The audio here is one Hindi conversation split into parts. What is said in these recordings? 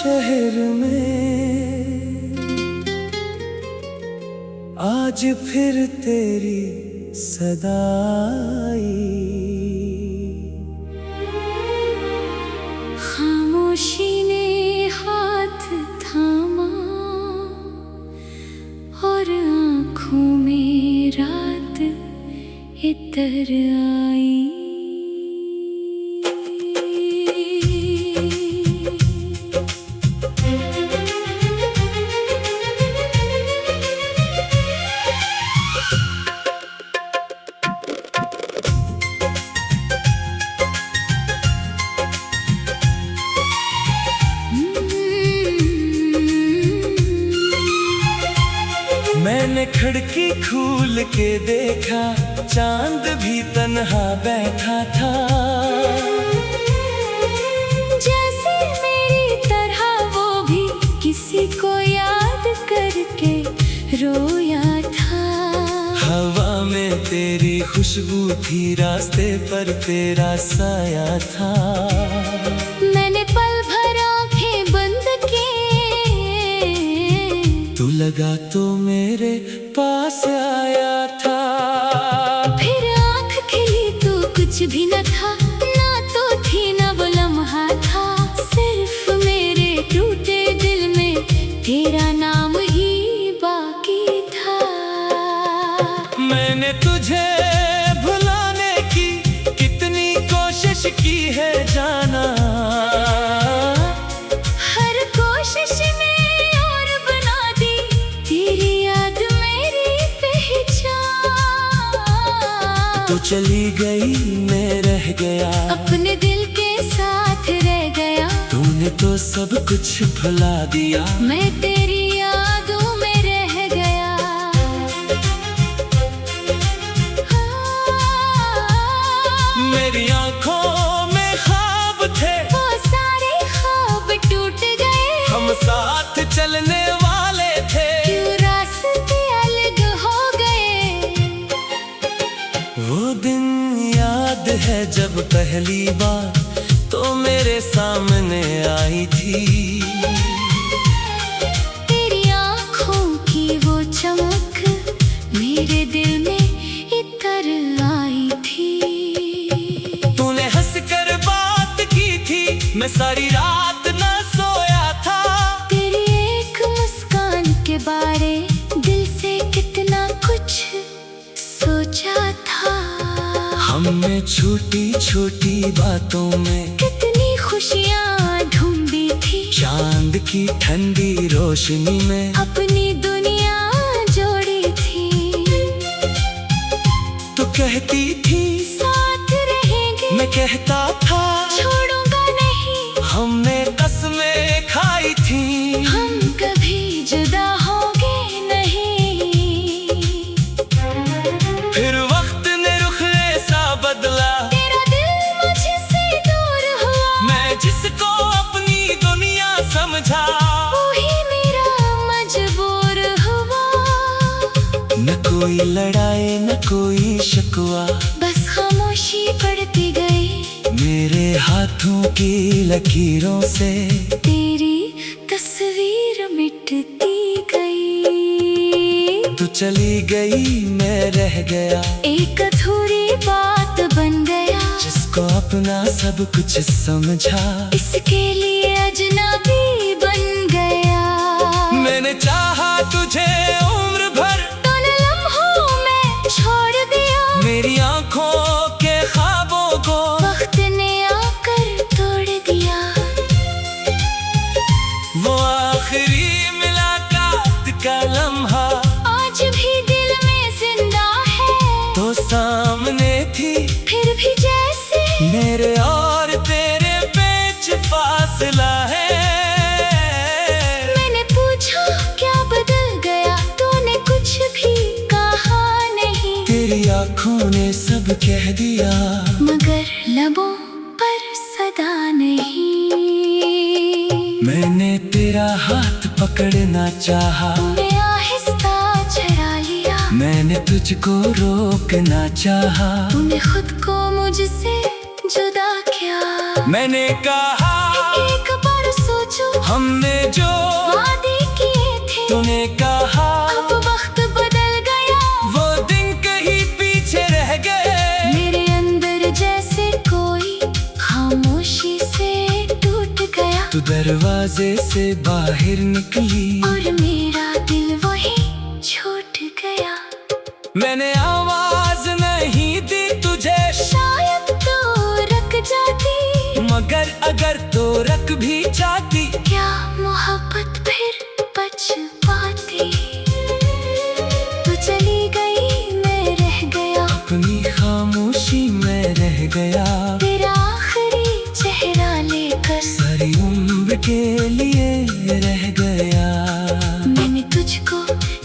शहर में आज फिर तेरी सदा आई। खामोशी ने हाथ थामा और आँखों में रात इतर आई। मैंने खिड़की खोल के देखा, चांद भी तन्हा बैठा था। जैसे मेरी तरह वो भी किसी को याद करके रोया था। हवा में तेरी खुशबू थी, रास्ते पर तेरा साया था। मैंने पल भर आंखें बंद की, तू लगा तो मेरे पास आया था। फिर आंख खिली तो कुछ भी न था, ना तो थी ना वो लम्हा था। सिर्फ मेरे टूटे दिल में तेरा नाम ही बाकी था। मैंने तुझे भुलाने की कितनी कोशिश की है जाना। हर कोशिश ने और बना दी तेरी याद मेरी पहचान। तू चली गई मैं रह गया, अपने दिल के साथ रह गया। तूने तो सब कुछ भुला दिया, मैं तेरी यादों में रह गया। मेरी आंखों में ख्वाब थे, वो सारे ख्वाब टूट गए। हम साथ चलने वाले थे, क्यों रास्ते अलग हो गए। वो दिन याद है जब पहली बार तो मेरे सामने आई थी। तेरी आँखों की वो चमक मेरे दिल में इतर आई थी। तूने हंसकर बात की थी, मैं सारी रात न सोया था। तेरी एक मुस्कान के बारे दिल से कितना कुछ सोचा था। हमने छोटी छोटी बातों में कितनी खुशियाँ ढूंढी थी। चांद की ठंडी रोशनी में अपनी दुनिया जोड़ी थी। तू कहती थी साथ रहेंगे, मैं कहता था छोड़ूंगा नहीं। हमने कसमें खाई थी, हम कभी जुदा होंगे नहीं। फिर वक्त ने रुख ऐसा बदला, तेरा दिल मुझसे दूर हुआ। मैं जिसको अपनी दुनिया समझा, वही मेरा मजबूर हुआ। न कोई लड़ाई न कोई शिकवा, बस खामोशी बढ़ती गई। मेरे हाथों की लकीरों से तेरी तस्वीर मिटती गई। तू चली गई मैं रह गया, एक अधूरी बात बन गया। जिसको अपना सब कुछ समझा, इसके लिए अजनबी बन गया। मैंने चाहा तुझे उम्र भर, तूने लम्हों में छोड़ दिया। मेरी आंखों के ख्वाबों को वक्त ने आकर तोड़ दिया। वो आखिरी मुलाकात का लम्हा आज भी दिल में जिंदा है। तो सामने थी, फिर भी जैसे मेरे और तेरे बीच फासला है। मैंने पूछा क्या बदल गया, तूने कुछ भी कहा नहीं। तेरी आंखों ने सब कह दिया, मगर लबों पर सदा नहीं। मैंने तेरा हाथ पकड़ना चाहा, तूने आहिस्ता चढ़ा लिया। मैंने तुझको रोकना चाहा, तूने खुद को मुझसे जुदा किया। मैंने कहा एक बार सोचो, हम तू दरवाजे से बाहर निकली और मेरा दिल वही छूट गया। मैंने आवाज नहीं दी तुझे, शायद तो रख जाती, मगर अगर तो रख भी जाती, क्या मोहब्बत फिर बच पाती। तू चली गई, मैं रह गया, अपनी खामोशी में रह गया, तेरा आखिरी चेहरा लेकर सारी उम्र के लिए रह गया। मैंने तुझको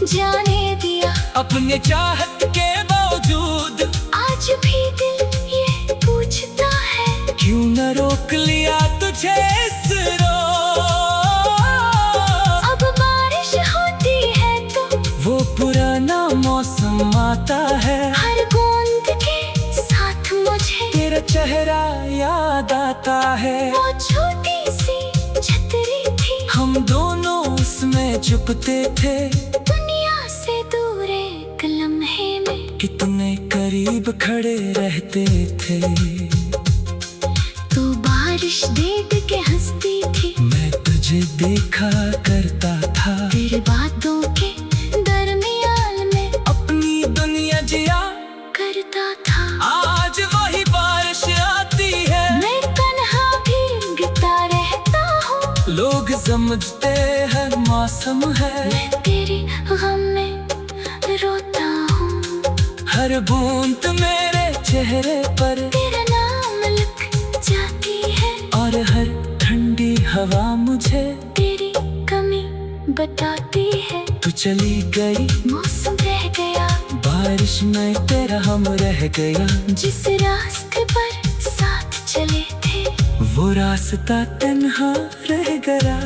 जाने दिया, अपने चाहत के बावजूद आज भी दिल ये पूछता है, क्यों न रोक लिया तुझे इस रोज। अब बारिश होती है तो वो पुराना मौसम आता है, हर बूंद के साथ मुझे तेरा चेहरा याद आता है। वो छोटी सी छतरी थी, हम दोनों उसमें छुपते थे, दुनिया से दूर एक लम्हे में कितने करीब खड़े रहते थे। तू बारिश देख के हंसती थी, मैं तुझे देखा करता था, तेरे बातों के दरमियान में अपनी दुनिया जिया करता था। आज वही बारिश आती है, मैं तन्हा भीगता रहता हूँ, लोग समझते हैं मौसम है, मैं तेरी गम में रोता हूँ। हर बूंद मेरे चेहरे पर तेरा नाम लिख जाती है, और हर ठंडी हवा मुझे तेरी कमी बताती है। तू चली गई, मौसम रह गया, बारिश में तेरा हम रह गया, जिस रास्ते पर साथ चले थे वो रास्ता तन्हा रह गया।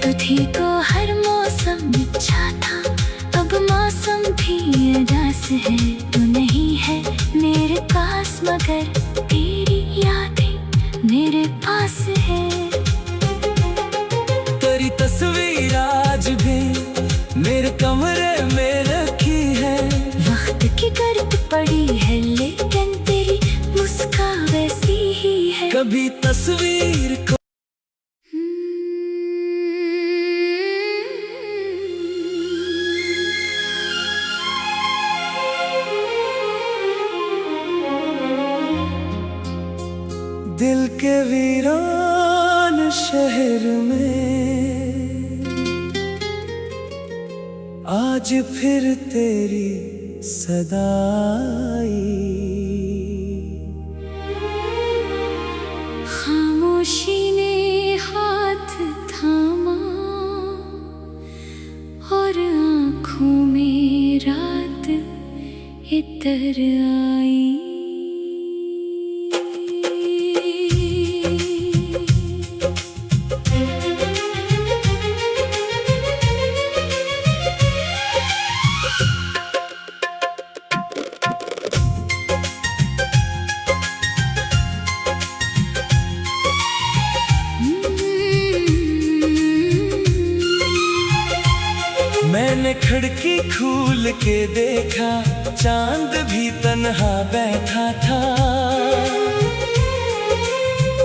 तुझी को हर मौसम अच्छा था, अब मौसम भी अदास है। तू नहीं है मेरे पास, मगर तेरी यादें मेरे पास है। तेरी तस्वीर आज भी मेरे कमरे में रखी है, वक्त की गर्द पड़ी है, लेकिन तेरी मुस्कान वैसी ही है। कभी तस्वीर को दिल के वीरान शहर में आज फिर तेरी सदाई। खामोशी ने हाथ थामा और आँखों में रात इतर आई। मैंने खिड़की खोल के देखा, चांद भी तन्हा बैठा था,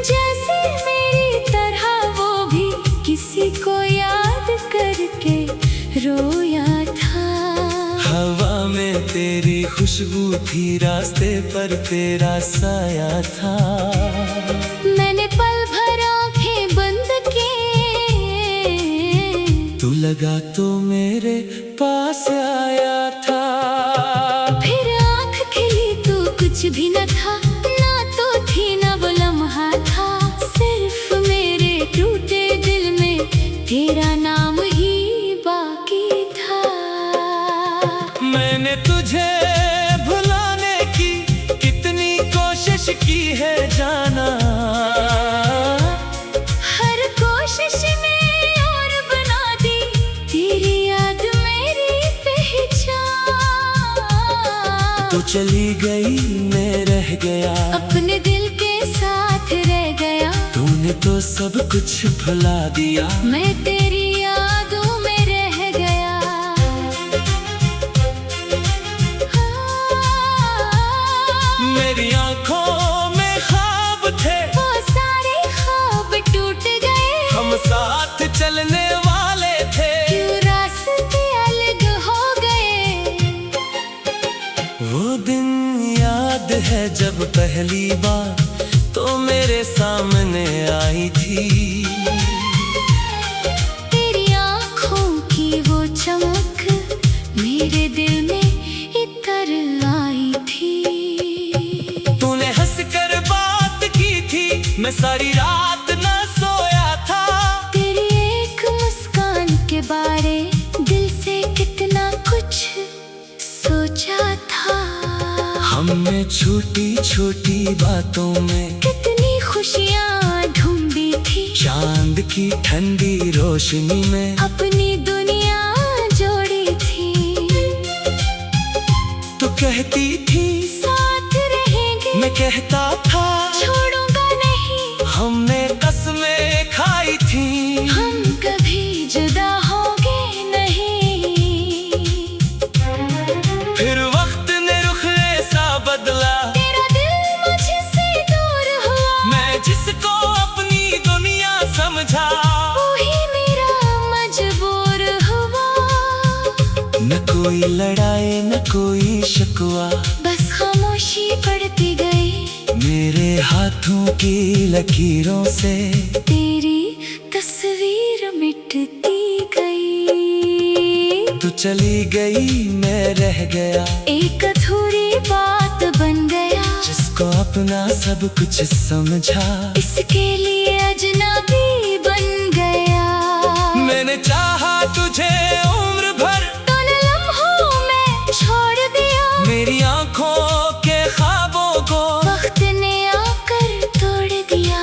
जैसे मेरी तरह वो भी किसी को याद करके रोया था। हवा में तेरी खुशबू थी, रास्ते पर तेरा साया था। मैंने पल भर आंखें बंद की, तू लगा तो मेरे पास आया था। फिर आंख खिली तो कुछ भी न था, ना तो थी ना वो लम्हा था, सिर्फ मेरे टूटे दिल में तेरा नाम ही बाकी था। मैंने तुझे भुलाने की कितनी कोशिश की है जाना, हर कोशिश में और बना दी तेरी याद मेरी पहचान। तू चली गई, मैं रह गया, अपने दिल के साथ रह गया, तूने तो सब कुछ भुला दिया। मैं तेरी यादों में रह गया। मेरी आंखों में ख्वाब थे, वो सारे ख्वाब टूट हम साथ चलने वाले थे, क्यों रास्ते अलग हो गए। वो दिन याद है जब पहली बार तो मेरे सामने आई थी। तेरी आँखों की वो चमक मेरे दिल में इतर आई थी। तूने हंसकर बात की थी, मैं सारी रात न सोया था। तेरी एक मुस्कान के बारे दिल से कितना कुछ सोचा था। हमने छोटी छोटी बातों में कितनी खुशियाँ ढूंढी थी। चांद की ठंडी रोशनी में अपनी दुनिया जोड़ी थी। तू कहती थी साथ रहेंगे, मैं कहता था छोड़ूंगा नहीं। हमने कसमें खाई थी, हम कभी जुदा होंगे नहीं। फिर वक्त ने रुख ऐसा बदला, तेरा दिल मुझसे दूर हुआ। मैं जिसको अपनी दुनिया समझा वही मेरा मजबूर हुआ। न कोई लड़ाई न कोई शिकवा, बस खामोशी बढ़ती गई। मेरे हाथों की लकीरों से तेरी तस्वीर मिटती गई। तू चली गई मैं रह गया, एक अधूरी बात बन गया। जिसको अपना सब कुछ समझा इसके लिए अजनबी बन गया। मैंने चाहा तुझे उम्र भर, तो लम्हों में छोड़ दिया। मेरी आंखों के ख्वाबों को वक्त ने आकर तोड़ दिया।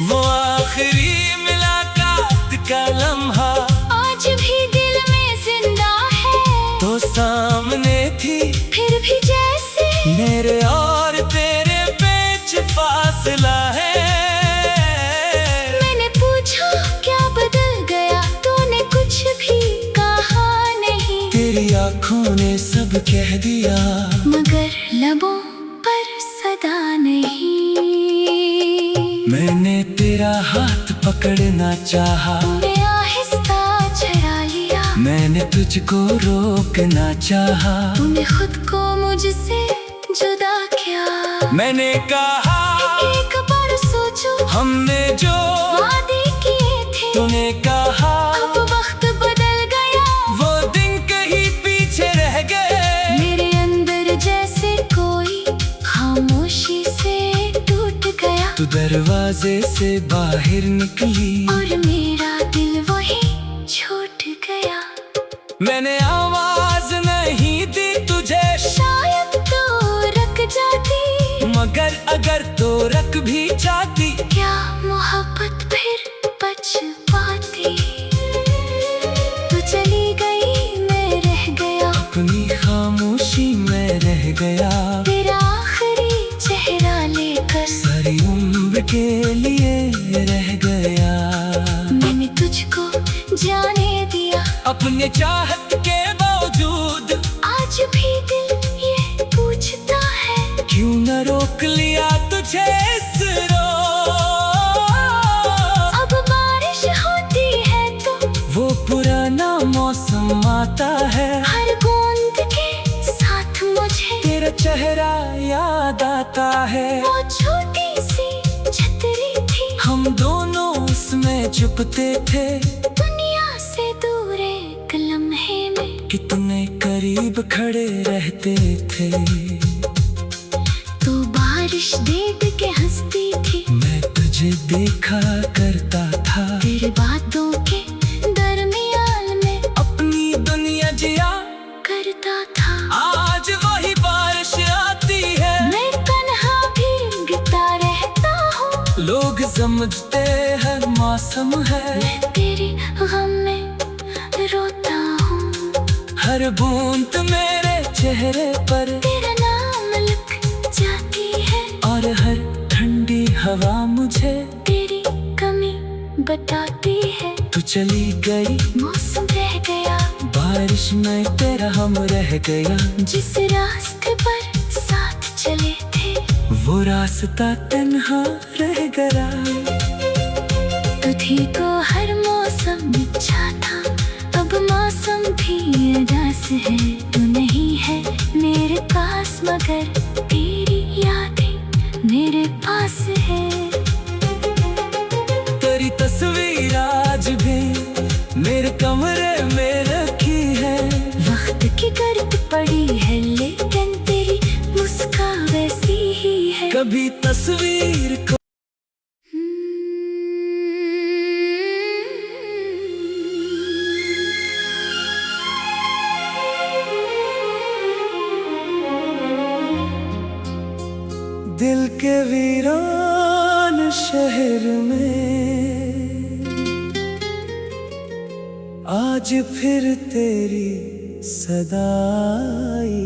वो आखिरी मुलाकात का लम्हा आज भी दिल में जिंदा है। तो सामने थी, फिर भी जैसे मेरे और तेरे बीच फासला है। मैंने पूछा क्या बदल गया, तूने कुछ भी कहा नहीं। तेरी आंखों ने सब कह दिया, मगर लबों पर सदा नहीं। मैंने तेरा हाथ पकड़ना चाहा, तूने आहिस्ता चढ़ा लिया। मैंने तुझको रोकना चाहा। तूने खुद को मुझसे जुदा किया। मैंने कहा एक बार सोचो, हमने जो वादे किए थे। तूने कहा अब वक्त बदल गया। वो दिन कहीं पीछे रह गए। मेरे अंदर जैसे कोई खामोशी से टूट गया। तू दरवाजे से बाहर निकली और मेरा दिल वही छूट गया। मैंने आवाज नहीं दी तुझे, शायद तो रख जाती। मगर अगर तो रख भी जाती, क्या मोहब्बत फिर बच पाती। तू चली गई मैं रह गया। अपनी खामोशी में रह गया। तेरा आखिरी चेहरा लेकर सारी उम्र के लिए रह गया। मैंने तुझको जाने दिया। अपने चाहत के बावजूद आज भी दिल ये पूछता है, क्यों न रोक लिया तुझे इस रोज। अब बारिश होती है तो वो पुराना मौसम आता है, हर बूंद के साथ मुझे तेरा चेहरा याद आता है। वो छोटी सी छतरी थी, हम दोनों उसमें छुपते थे, दुनिया से दूर एक लम्हे में कितने करीब खड़े रहते थे। तो बारिश देख के हंसती थी, मैं तुझे देखा करता था, तेरे बातों के दरमियान में अपनी दुनिया जिया करता था। आज वही बारिश आती है, मैं तन्हा भीगता रहता हूँ। लोग समझते हर मौसम है, मैं तेरी गम में रोता हूँ। हर बूंद मेरे चेहरे पर तेरा नाम लिख जाती है, और हर ठंडी हवा मुझे तेरी कमी बताती है। तू चली गई, मौसम रह गया, बारिश में तेरा हम रह गया। जिस रास्ते पर साथ चले थे, वो रास्ता तन्हा रह गया। कभी तो हर मौसम अच्छा था, अब मौसम भी उदास है। तू नहीं है मेरे पास मगर तेरी यादें मेरे पास है। तेरी तस्वीर आज भी मेरे कमरे में रखी है। वक्त की गर्द पड़ी है लेकिन तेरी मुस्कान वैसी ही है। कभी तस्वीर को दिल के वीरान शहर में आज फिर तेरी सदा आई।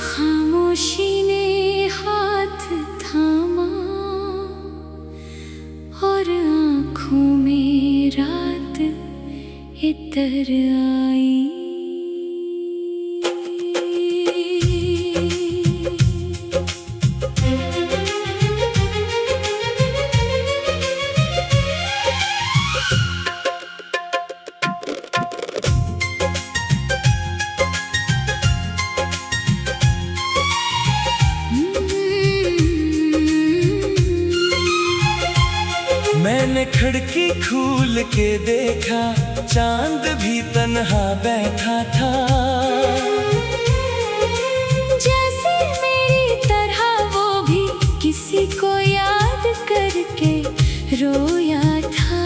खामोशी ने हाथ थामा और आँखों में रात इतर आई। मैंने खिड़की खोल के देखा, चांद भी तन्हा बैठा था। जैसे मेरी तरह वो भी किसी को याद करके रोया था।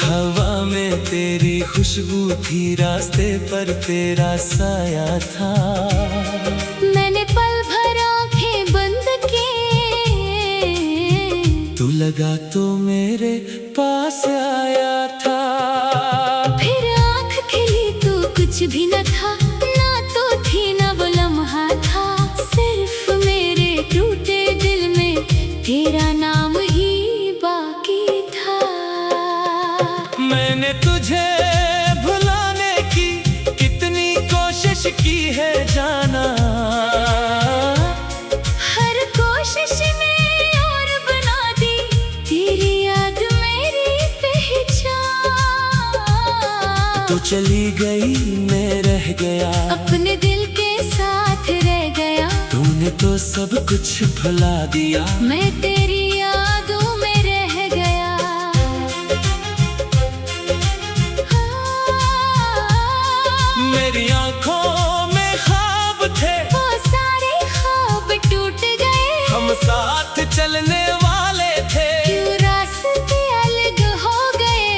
हवा में तेरी खुशबू थी, रास्ते पर तेरा साया था। मैंने पल भर आंखें बंद की, तू लगा तो मेरे पास आया था। फिर आंख खिली तो कुछ भी न था, ना तो थी ना वो लम्हा था। सिर्फ मेरे टूटे दिल में तेरा नाम ही बाकी था। मैंने तुझे भुलाने की कितनी कोशिश की है जाना। हर कोशिश में और बना दी तेरी याद मेरी पहचान। तू चली गई मैं रह गया, अपने दिल के साथ रह गया। तूने तो सब कुछ भुला दिया, मैं तेरी यादों में रह गया। मेरी आंखों में ख्वाब थे, वो सारे ख्वाब टूट गए। हम साथ चलने वाले थे, क्यों रास्ते अलग हो गए।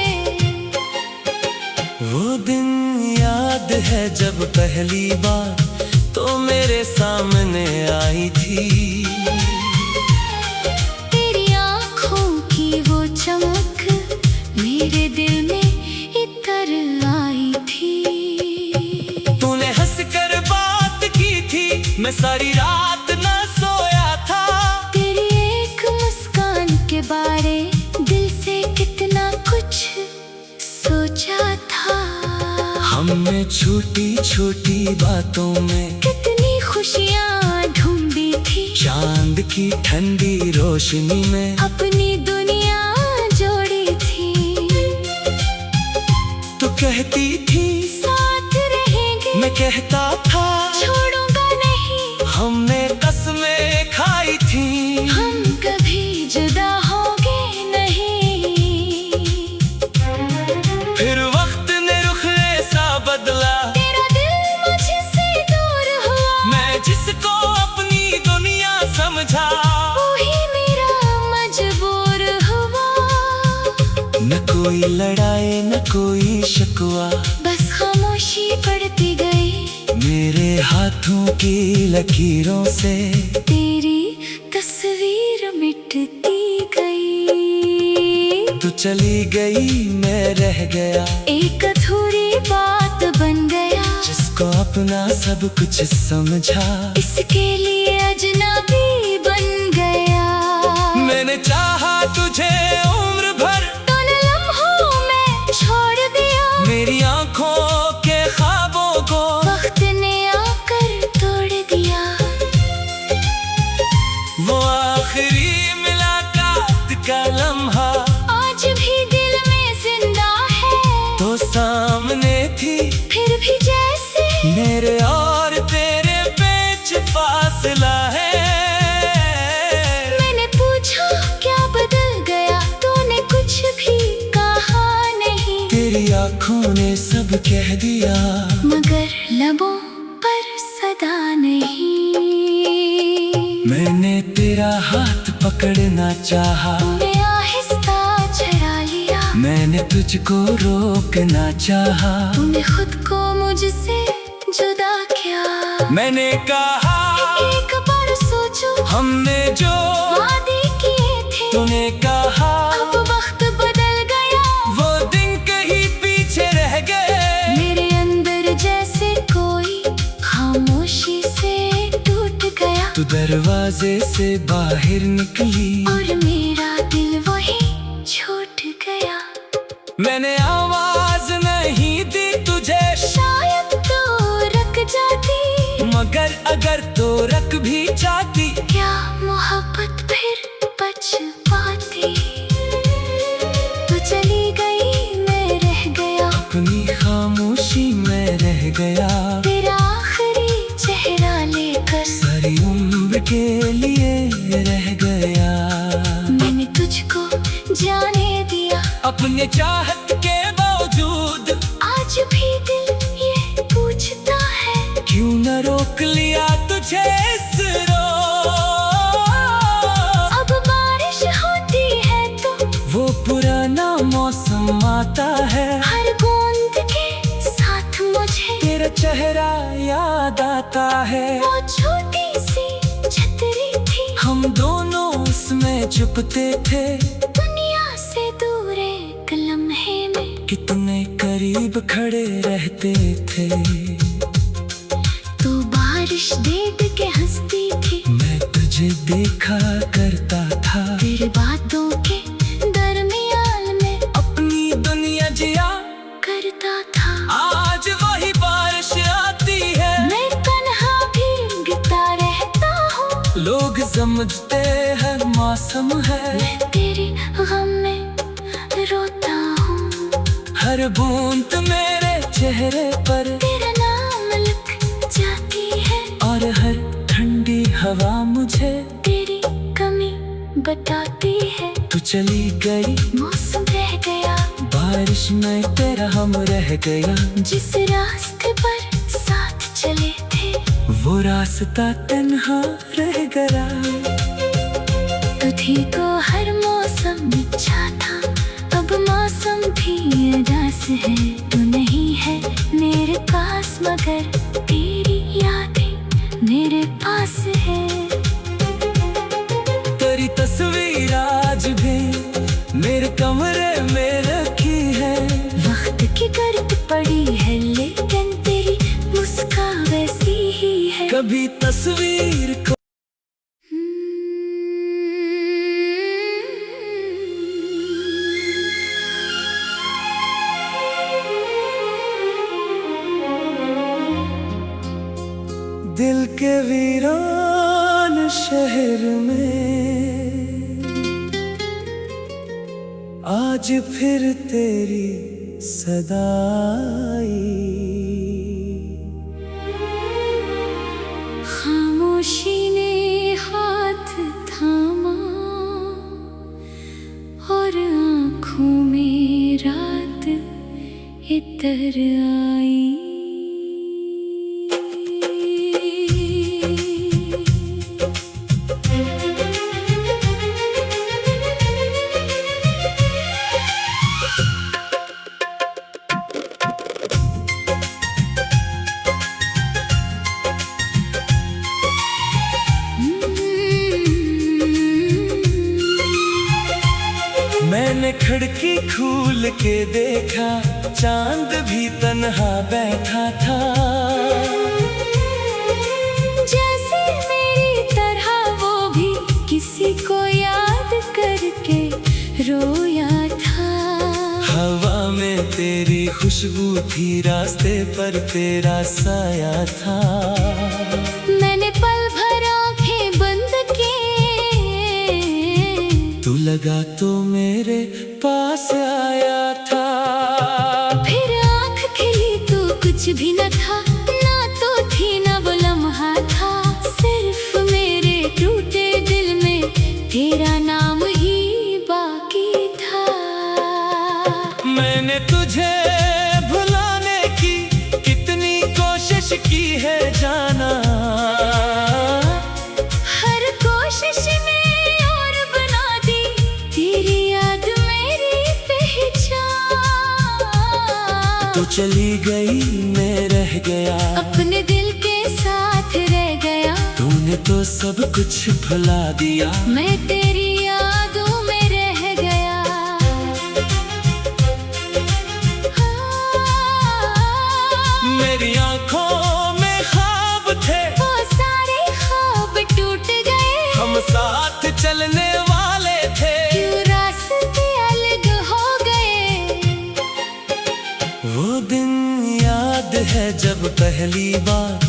वो दिन याद है जब पहली बार तो मेरे सामने आई थी। तेरी आँखों की वो चमक मेरे दिल में इतर आई थी। तूने हंसकर बात की थी, मैं सारी रात न सोया था। तेरी एक मुस्कान के बारे दिल से कितना कुछ सोचा था। हमने छोटी छोटी बातों में कितनी खुशियाँ ढूंढी थी। चांद की ठंडी रोशनी में अपनी दुनिया जोड़ी थी। तू कहती थी साथ रहेंगे, मैं कहता था छोड़ूंगा नहीं। हमने कसमें खाई थी, हम कभी जुदा होंगे नहीं। फिर वक्त ने रुख ऐसा बदला, तेरा दिल मुझसे दूर हुआ। मैं जिसको अपनी दुनिया समझा, वही मेरा मजबूर हुआ। न कोई लड़ाई न कोई शिकवा, बस खामोशी पड़ती गई। मेरे हाथों की लकीरों से तेरी तस्वीर मिटती गई। तू चली गई मैं रह गया, एक अधूरी बात बन गया। जिसको अपना सब कुछ समझा, इसके लिए अजनबी बन गया। मैंने चाहा तुझे उम्र भर, तो न लम्हों में छोड़ दिया। मेरी आंखों के ख्वाबों को वक्त ने आकर तोड़ दिया। वो आखिरी मुलाकात आँखों ने सब कह दिया, मगर लबों पर सदा नहीं। मैंने तेरा हाथ पकड़ना चाहा, तूने आहिस्ता छुड़ा लिया। मैंने तुझको रोकना चाहा, तूने खुद को मुझसे जुदा किया। मैंने कहा एक बार सोचो, हमने जो वादे किए थे। तूने कहा अब वक्त बदल गया, वो दिन कहीं पीछे रह गए। मेरे अंदर जैसे कोई खामोशी से टूट गया। तू दरवाजे से बाहर निकली और मेरा दिल वही छूट गया। मैंने आवाज नहीं दी तुझे, शायद तो रख जाती, मगर अगर तो रख भी जाती, क्या मोहब्बत फिर बच पाती। तू चली गई, मैं रह गया, अपनी खामोशी में रह गया। तेरा आखिरी चेहरा लेकर सारी उम्र के लिए रह गया। मैंने तुझको जाने दिया, अपने चाहत के बावजूद आज भी दिल ये पूछता है, क्यों न रोक लिया तुझे इस रोज। अब बारिश होती है तो वो पुराना मौसम आता है, हर बूंद के साथ मुझे तेरा चेहरा याद आता है। वो छोटी सी छतरी थी, हम दोनों उसमें छुपते थे, दुनिया से दूर एक लम्हे में कितने करीब खड़े रहते थे। तू बारिश देख के हंसती थी, मैं तुझे देखा करता था, तेरे बातों के दरमियान में अपनी दुनिया जिया करता था। आज वही बारिश आती है, मैं तन्हा भीगता रहता हूँ, लोग समझते हैं मौसम है। मैं तेरी गम में रोता हूँ, हर बूंद मेरे चेहरे पर तेरा नाम लिख जाती है, और हर ठंडी हवा मुझे तेरी कमी बताती है। तू चली गई, मौसम रह गया, बारिश में तेरा हम रह गया। जिस रास्ते पर साथ चले थे, वो रास्ता तन्हा रह गया। तुझी को हर मौसम अच्छा था, अब मौसम भी उदास है। तू नहीं है मेरे पास, मगर तेरी यादें मेरे पास है। तेरी तस्वीर आज भी मेरे कमरे में रखी है, वक्त की गर्द पड़ी है, लेकिन तेरी मुस्कान वैसी ही है। कभी तस्वीर को दिल के वीरान शहर में आज फिर तेरी सदाई। खामोशी ने हाथ थामा और आँखों में रात इतर आई। मैंने खिड़की खोल के देखा, चांद भी तन्हा बैठा था। जैसे मेरी तरह वो भी किसी को याद करके रोया था। हवा में तेरी खुशबू थी, रास्ते पर तेरा साया था। मैंने पल भर आंखें बंद की, तू लगा तो मेरे पास आया था। फिर आंख खिली तो कुछ भी न था, ना तो थी ना वो लम्हा था। सिर्फ मेरे टूटे दिल में तेरा नाम ही बाकी था। मैंने तुझे तू चली गई मैं रह गया, अपने दिल के साथ रह गया। तूने तो सब कुछ भुला दिया, मैं तेरी यादों में रह गया। मेरी आंखों में ख्वाब थे, वो सारे ख्वाब टूट गए। हम साथ चलने वाले थे, क्यों रास्ते अलग हो गए। वो दिन याद है जब पहली बार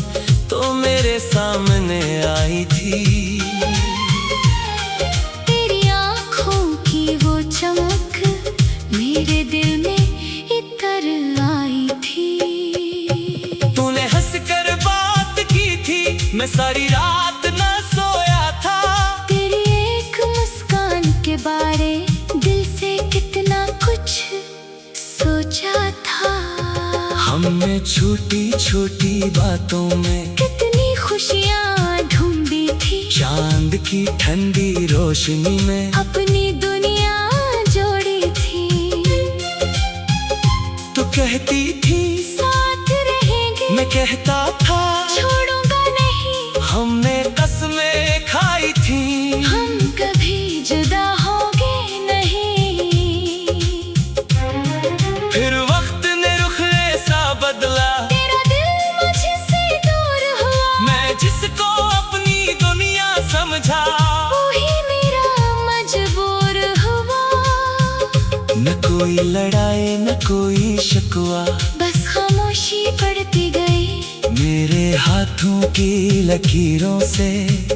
तो मेरे सामने आई थी। तेरी आँखों की वो चमक मेरे दिल में इतर आई थी। तूने हंसकर बात की थी, मैं सारी रात न सोया था। तेरी एक मुस्कान के बारे दिल से कितना कुछ सोचा था। हमने छोटी छोटी बातों में कितनी खुशियाँ ढूंढी थी। चांद की ठंडी रोशनी में अपनी दुनिया जोड़ी थी। तू कहती थी साथ रहेंगे, मैं कहता था छोड़ूंगा नहीं। हमने कसमें खाई थी, हम कभी जुदा होंगे नहीं। फिर वक्त ने रुख ऐसा बदला, तेरा दिल मुझसे दूर हुआ। मैं जिसको अपनी दुनिया समझा, वही मेरा मजबूर हुआ। न कोई लड़ाई न कोई शिकवा, बस खामोशी बढ़ती गई। मेरे हाथों की लकीरों से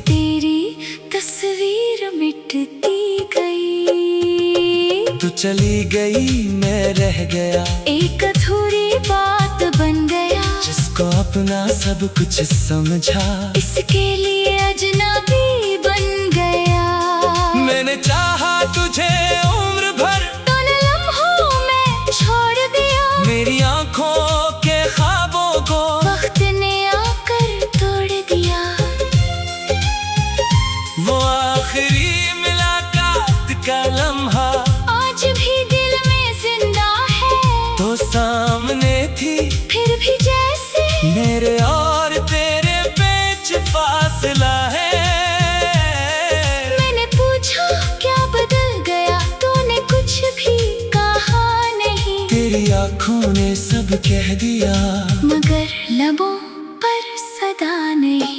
तेरी तस्वीर मिटती गई। तू चली गई मैं रह गया, एक अधूरी बात बन गया। जिसको अपना सब कुछ समझा, इसके लिए अजनबी बन गया। मैंने चाहा तुझे उम्र भर, तूने लम्हों में छोड़ दिया। मेरी आंखों के ख्वाबों को वक्त ने आकर तोड़ दिया। वो आखिरी मुलाकात का लम्हा आज भी दिल में जिंदा है। तो सामने थी, फिर भी जैसे मेरे और तेरे बीच फासला है। मैंने पूछा क्या बदल गया, तूने कुछ भी कहा नहीं। तेरी आंखों ने सब कह दिया, मगर लबों पर सदा नहीं।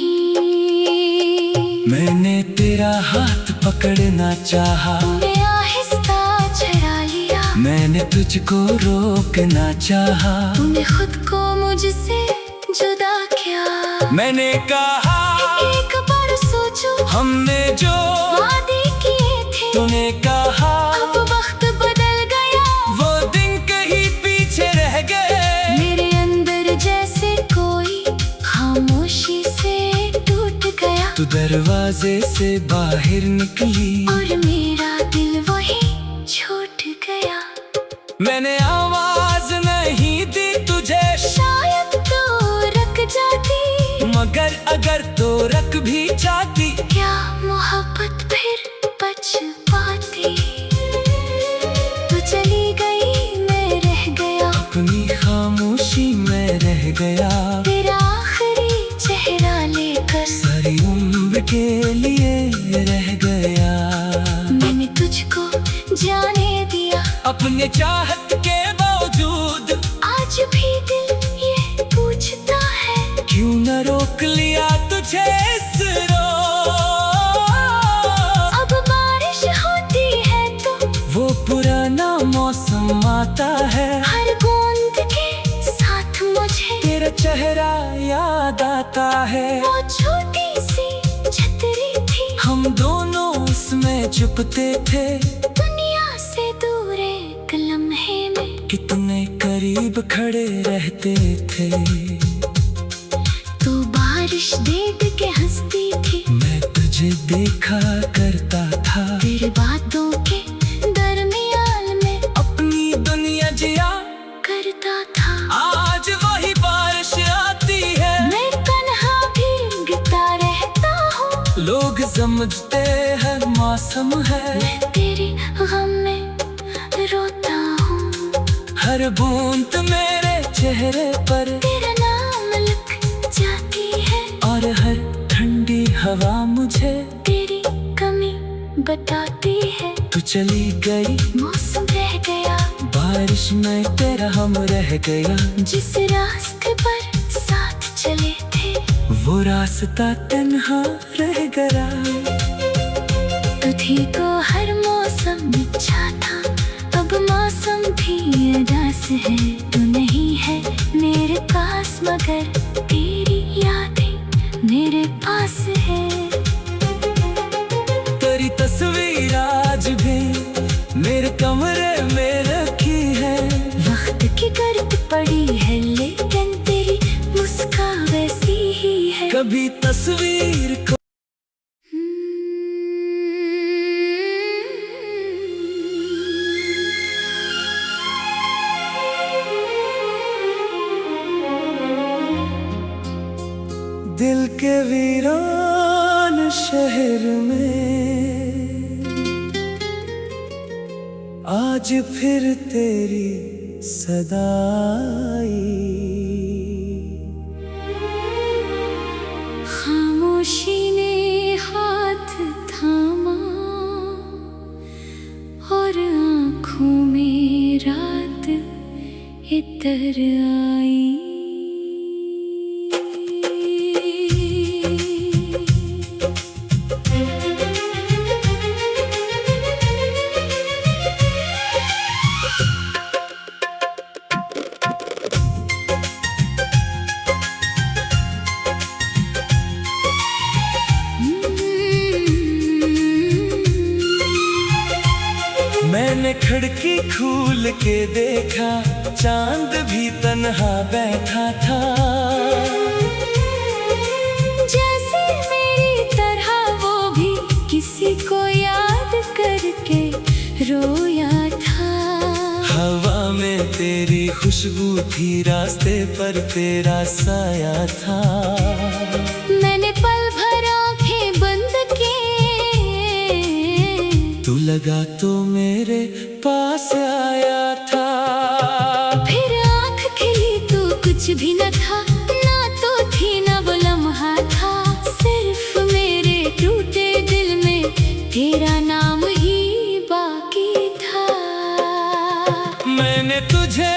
मैंने तेरा हाथ पकड़ना चाहा, तूने आहिस्ता छुड़ा लिया। मैंने तुझको रोकना चाहा, तूने खुद को मुझसे जुदा किया। मैंने कहा एक बार सोचो, हमने जो वादे किए थे। तूने कहा अब वक्त बदल गया। वो दिन कहीं पीछे रह गए। मेरे अंदर जैसे कोई खामोशी से टूट गया। तू दरवाजे से बाहर निकली, और मेरा दिल वही छूट गया। मैंने आवाज नहीं दी तुझे, शायद तो रख जाती। मगर अगर तो रख भी जाती, क्या मोहब्बत फिर बच पाती। तू चली गई मैं रह गया, अपनी खामोशी में रह गया। तेरा आखिरी चेहरा लेकर सारी उम्र के लिए रह गया। मैंने तुझको जाने दिया। अपने चाहत के बावजूद आज भी दिल ये पूछता है, क्यों न रोक लिया तुझे इस रोज। अब बारिश होती है तो वो पुराना मौसम आता है, हर बूंद के साथ मुझे तेरा चेहरा याद आता है। वो छोटी सी छतरी थी, हम दोनों उसमें छुपते थे, दुनिया से दूर एक लम्हे में कितने करीब खड़े रहते थे। तू बारिश देख के हंसती थी, मैं तुझे देखा करता था, तेरे बातों के दरमियान में अपनी दुनिया जिया करता था। आज वही बारिश आती है, मैं तन्हा भीगता रहता हूँ। लोग समझते हैं मौसम है, मैं तेरी गम में रोता हूँ। हर बूंद मेरे चेहरे पर तेरा नाम लिख जाती है, और हर ठंडी हवा मुझे तेरी कमी बताती है। तू चली गई, मौसम रह गया, बारिश में तेरा हम रह गया। जिस रास्ते पर साथ चले थे, वो रास्ता तन्हा रह गया। तुझी को हर मौसम अच्छा था, अब मौसम भी उदास है। तू नहीं है मेरे पास, मगर तेरी यादें मेरे पास है। तेरी तस्वीर आज भी मेरे कमरे में रखी है। वक्त की गर्द पड़ी है, लेकिन तेरी मुस्कान वैसी ही है। कभी तस्वीर को दिल के वीरान शहर में आज फिर तेरी सदाई। खामोशी ने हाथ थामा और आँखों में रात इतर आई। मैंने खिड़की खोल के देखा, चांद भी तन्हा बैठा था। जैसे मेरी तरह वो भी किसी को याद करके रोया था। हवा में तेरी खुशबू थी, रास्ते पर तेरा साया था। मैंने पल भर आंखें बंद की, तू लगा तो मेरे पास आया था। फिर आंख खिली तो कुछ भी न था, ना तो थी ना वो लम्हा था। सिर्फ मेरे टूटे दिल में तेरा नाम ही बाकी था। मैंने तुझे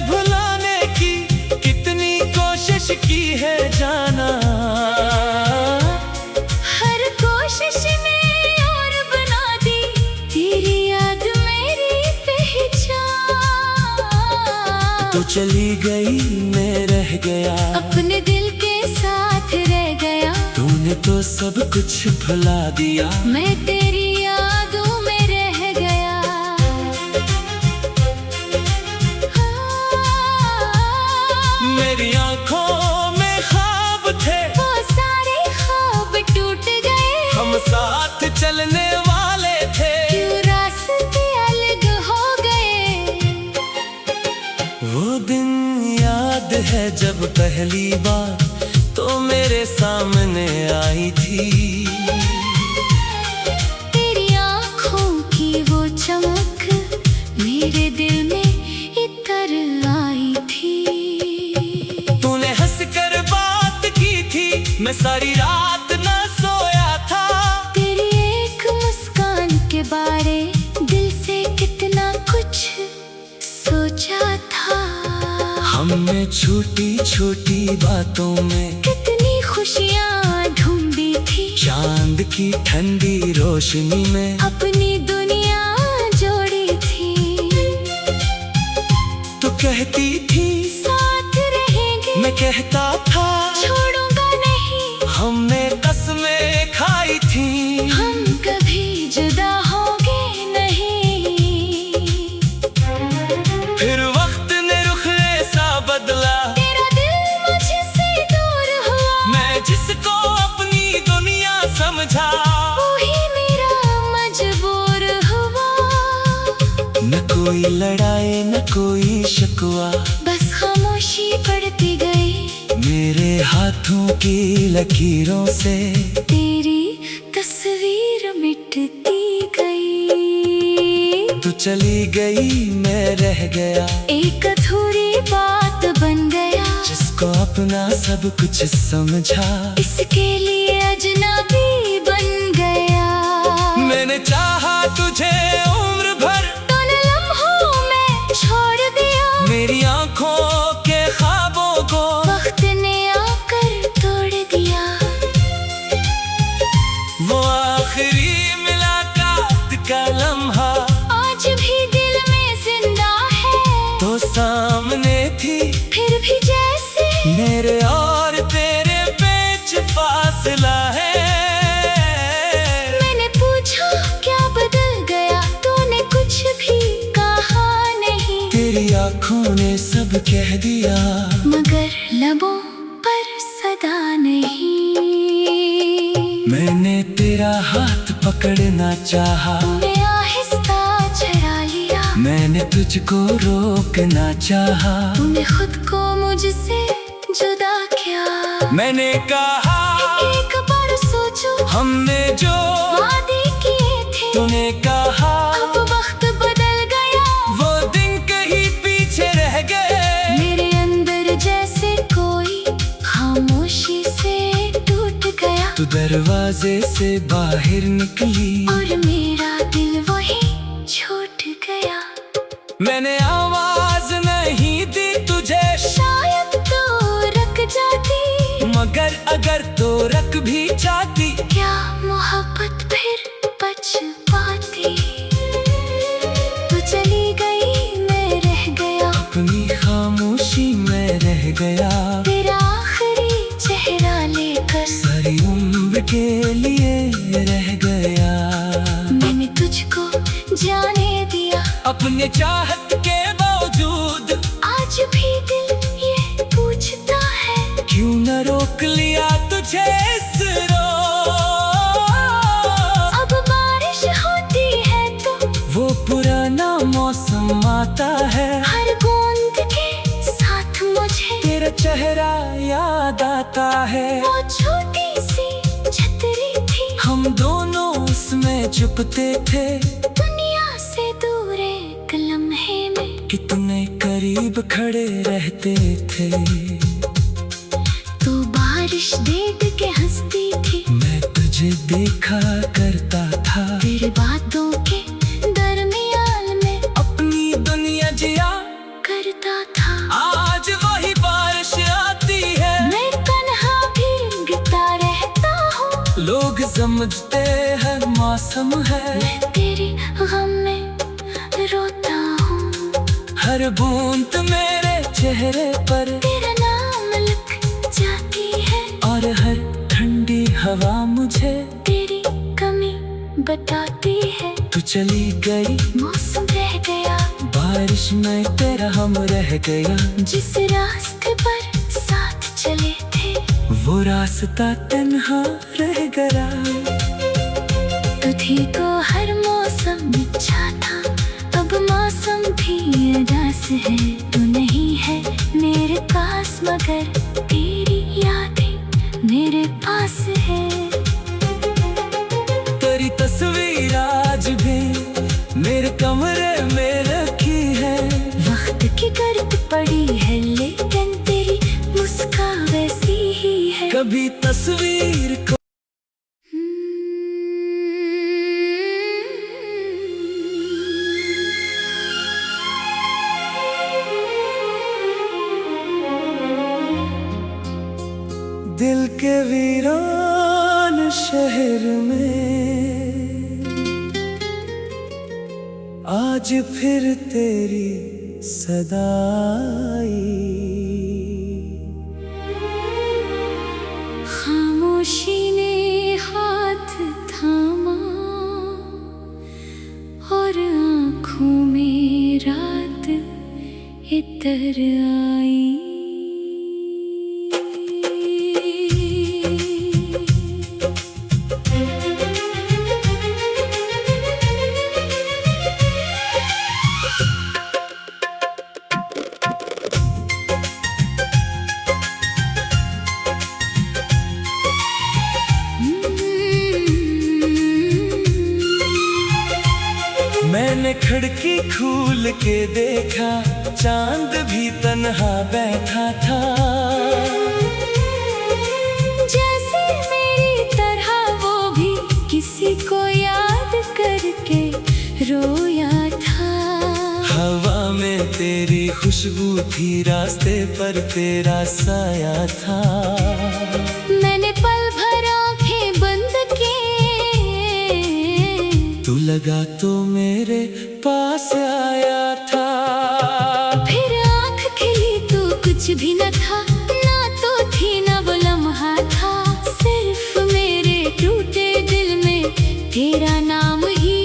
भुलाने की कितनी कोशिश की है जाना। हर कोशिश ने और बना दी तेरी याद मेरी पहचान। तू चली गई, मैं रह गया, अपने दिल के साथ रह गया। तूने तो सब कुछ भुला दिया। मैं तेरी यादों में रह गया। मेरी आंखों में ख्वाब थे, वो सारे ख्वाब टूट गए। हम साथ चलने वाले थे, क्यों रास्ते अलग हो गए। वो दिन याद है जब पहली बार तो मेरे सामने आई थी। तेरी आँखों की वो चमक मेरे दिल में इतर आई थी। तूने हंसकर बात की थी, मैं सारी रात न सोया था। तेरी एक मुस्कान के बारे दिल से कितना कुछ सोचा था। हमने छोटी छोटी बातों में कितनी खुशियाँ ढूंढी थी। चांद की ठंडी रोशनी में अपनी दुनिया जोड़ी थी। तो कहती थी साथ रहेंगे, मैं कहता था छोड़ूंगा नहीं। हमने कसमें खाई थी, हम कभी जुदा होंगे नहीं। फिर वक्त ने रुख ऐसा बदला, तेरा दिल मुझसे दूर हुआ। मैं जिसको अपनी दुनिया समझा, वही मेरा मजबूर हुआ। न कोई लड़ाई न कोई शिकवा, बस खामोशी बढ़ती गई। मेरे हाथों की लकीरों से तेरी तस्वीर मिटती गई। तू चली गई, मैं रह गया। एक अधूरी बात सब कुछ समझा, इसके लिए अजनबी बन गया। मैंने चाहा तुझे उम्र भर, तूने लम्हों में छोड़ दिया। मेरी आंखों के ख्वाबों को वक्त ने आकर तोड़ दिया। वो आखिरी मुलाकात का लम्हा आज भी दिल में जिंदा है। तो सामने थी, फिर भी जैसे मेरे और तेरे बीच फासला है। मैंने पूछा क्या बदल गया, तूने कुछ भी कहा नहीं। तेरी आंखों ने सब कह दिया, मगर लबों पर सदा नहीं। मैंने तेरा हाथ पकड़ना चाहा, तूने आहिस्ता चरा लिया। मैंने तुझको रोकना चाहा, तूने खुद को मुझसे जुदा किया। मैंने कहा एक बार सोचो, हमने जो वादे किए थे। तूने कहा अब वक्त बदल गया, वो दिन कहीं पीछे रह गए। मेरे अंदर जैसे कोई खामोशी से टूट गया। तू दरवाजे से बाहर निकली और मेरा दिल वही छूट गया। मैंने आवाज नहीं दी तुझे, शायद तो रख जाती, मगर अगर तो रख भी जाती, क्या मोहब्बत फिर बच पाती। तू चली गई, मैं रह गया, अपनी खामोशी में रह गया। तेरा आखिरी चेहरा लेकर सारी उम्र के लिए रह गया। मैंने तुझको जाने दिया, अपने चाहत के बावजूद आज भी दिल ये पूछता है, क्यों न रोक लिया तुझे इस रोज। अब बारिश होती है तो वो पुराना मौसम आता है, हर बूंद के साथ मुझे तेरा चेहरा याद आता है। वो छोटी सी छतरी थी, हम दोनों उसमें छुपते थे, दुनिया से दूर एक लम्हे में कितने करीब खड़े रहते थे। तू बारिश देख के हंसती थी, मैं तुझे देखा करता था, तेरे बातों के दरमियान में अपनी दुनिया जिया करता था। आज वही बारिश आती है, मैं तन्हा भीगता रहता हूँ, लोग समझते हर मौसम है। मैं तेरी गम में रोता हूँ, हर बूंद मेरे चेहरे पर तेरा नाम लिख जाती है, और हर ठंडी हवा मुझे तेरी कमी बताती है। तू चली गई, मौसम रह गया, बारिश में तेरा हम रह गया। जिस रास्ते पर साथ चले थे, वो रास्ता तन्हा रह गया। तुझी को हर मौसम अच्छा था, अब मौसम भी उदास है। तू नहीं है मेरे पास, मगर तेरी यादें मेरे पास है। तेरी तस्वीर आज भी मेरे कमरे में रखी है, वक्त की गर्द पड़ी है, लेकिन तेरी मुस्कान वैसी ही है। कभी तस्वीर को दिल के वीरान शहर में आज फिर तेरी सदाई। खामोशी ने हाथ थामा और आँखों में रात इतर आई। मैंने खिड़की खोल के देखा, चांद भी तन्हा बैठा था। रोया था। हवा में तेरी खुशबू थी, रास्ते पर तेरा साया था। मैंने पल भर आंखें बंद की, तू लगा तो मेरे पास आया था। फिर आंख खिली तो कुछ भी न था, ना तो थी ना वो लम्हा था। सिर्फ मेरे टूटे दिल में तेरा नाम ही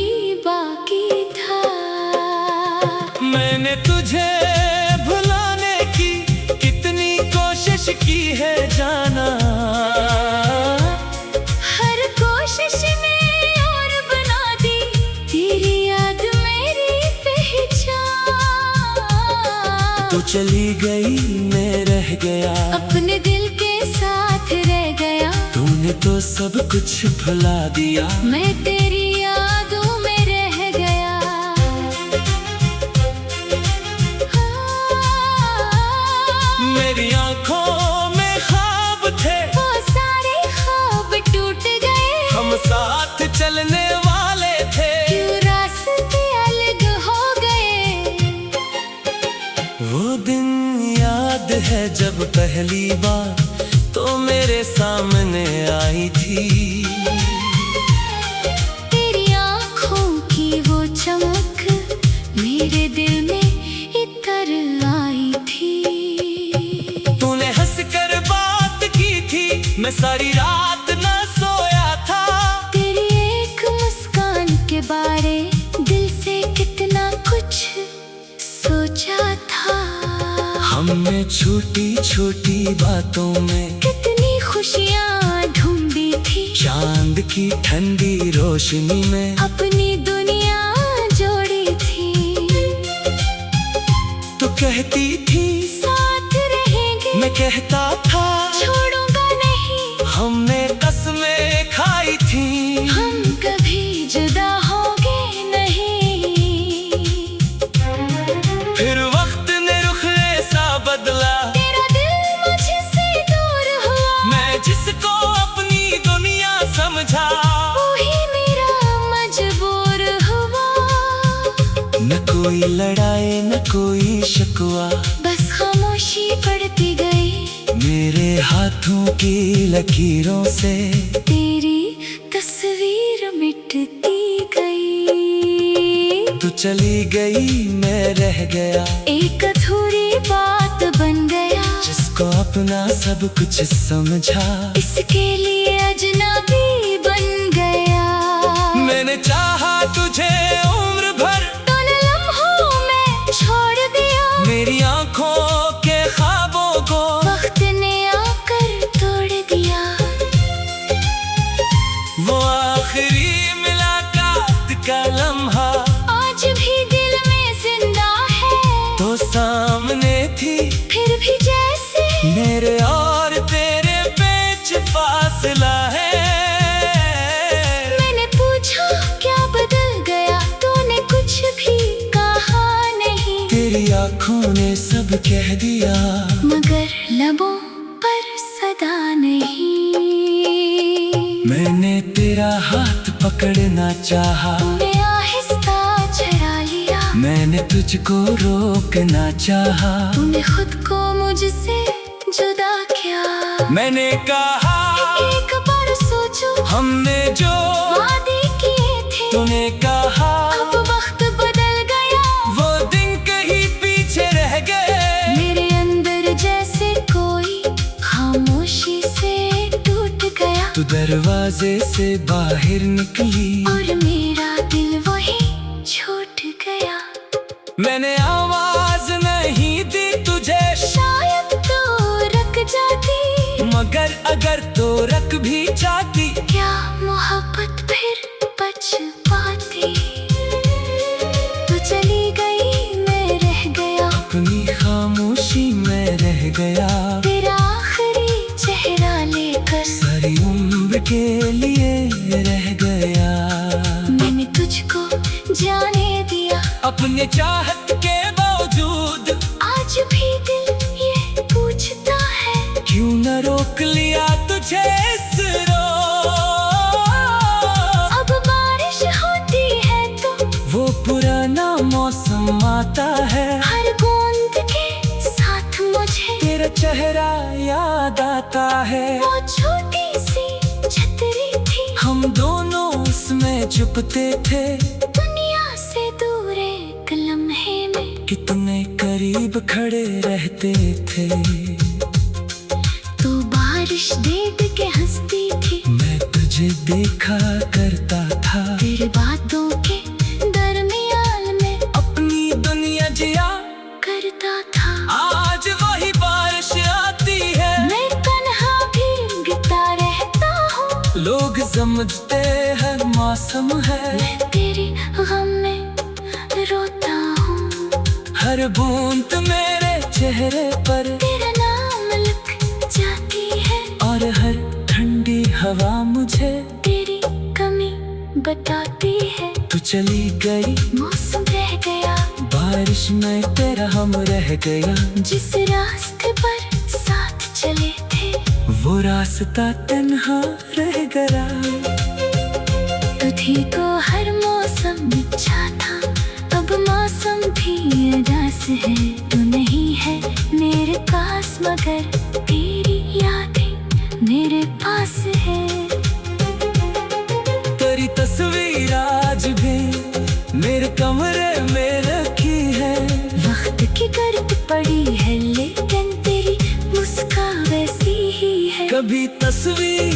बाकी था। मैंने तुझे भुलाने की कितनी कोशिश की है जाना, हर कोशिश ने और बना दी तेरी याद मेरी पहचान। तू चली गई मैं रह गया, अपने दिल के साथ रह गया। तूने तो सब कुछ भुला दिया, मैं तेरी यादों में रह गया। मेरी आंखों में ख्वाब थे, वो सारे ख्वाब टूट गए। हम साथ चलने वाले थे, क्यों रास्ते अलग हो गए। वो दिन याद है जब पहली बार तो मेरे सामने आई थी। तेरी आँखों की वो चमक मेरे दिल में इतर आई थी। तूने हंसकर बात की थी, मैं सारी रात न सोया था। तेरी एक मुस्कान के बारे दिल से कितना कुछ सोचा था। हमने छोटी छोटी बातों में कितनी खुशियाँ ढूंढी थी, चांद की ठंडी रोशनी में अपनी दुनिया जोड़ी थी। तो कहती थी साथ रहेंगे, मैं कहता था छोड़ूंगा नहीं। हमने कसमें खाई थी, हम कभी जुदा होंगे नहीं। फिर वक्त ने रुख ऐसा बदला, तेरा दिल मुझसे दूर हुआ। मैं जिसको अपनी दुनिया समझा, वही मेरा मजबूर हुआ। न कोई लड़ाई न कोई शिकवा, बस खामोशी पड़ती गई। मेरे हाथों की लकीरों से तेरी तस्वीर मिटती गई। तू चली गई मैं रह गया, एक अधूरी बात बन गया। जिसको अपना सब कुछ समझा, इसके लिए अजनबी बन गया। मैंने चाहा तुझे उम्र भर, तूने लम्हों में छोड़ दिया। मेरी आंखों के ख्वाबों को वक्त ने आकर तोड़ दिया। वो आखिरी मुलाकात का लम्हा आज भी दिल में जिंदा है। तो सामने थी, फिर भी जैसे मेरे और तेरे बीच फासला है। मैंने पूछा क्या बदल गया, तूने कुछ भी कहा नहीं। तेरी आंखों ने सब कह दिया, मगर लबों पर सदा नहीं। मैंने तेरा हाथ पकड़ना चाहा, तूने आहिस्ता चढ़ा लिया। मैंने तुझको रोकना चाहा, तूने खुद को मुझसे जुदा किया। मैंने कहा एक बार सोचो, हमने जो वादे किए थे। तूने कहा अब वक्त बदल गया, वो दिन कहीं पीछे रह गए। मेरे अंदर जैसे कोई खामोशी से टूट गया। तू दरवाजे से बाहर निकली, और मेरा दिल वही छूट गया। मैंने आवाज नहीं दी तुझे, शायद तो रख जाती, मगर अगर तो रख भी जाती, क्या मोहब्बत फिर बच पाती। तू चली गई मैं रह गया, अपनी खामोशी में रह गया। तेरा आखिरी चेहरा लेकर सारी उम्र के लिए रह गया। मैंने तुझको जाने दिया, अपने चाहत के बावजूद आज भी दिल ये पूछता है, क्यों न रोक लिया तुझे इस रोज। अब बारिश होती है तो वो चेहरा याद आता है। वो छोटी सी छतरी थी, हम दोनों उसमें चुपते थे। दुनिया से दूर एक लम्हे में कितने करीब खड़े रहते थे। तू बारिश देख के हंसती थी, मैं तुझे देखा करता था। तेरे बातों के दरमियान में अपनी दुनिया जिया करता था। आज वही बारिश आती है, मैं तन्हा भीगता रहता हूँ। लोग समझते हैं मौसम है। मैं तेरी गम में रोता हूँ। हर बूंद मेरे चेहरे पर तेरा नाम लिख जाती है, और हर ठंडी हवा मुझे तेरी कमी बताती है। तू चली गई, मौसम रह गया, बारिश में तेरा हम रह गया। जिस रास्ते पर साथ चले थे, वो रास्ता तन्हा रह गया। तुझी को हर मौसम अच्छा था, अब मौसम भी उदास है। तू नहीं है मेरे पास, मगर तेरी यादें मेरे पास है। तेरी तस्वीर आज भी मेरे कमरे में रखी है। वक्त की गर्द पड़ी है, लेकिन तेरी मुस्कान वैसी ही है। कभी तस्वीर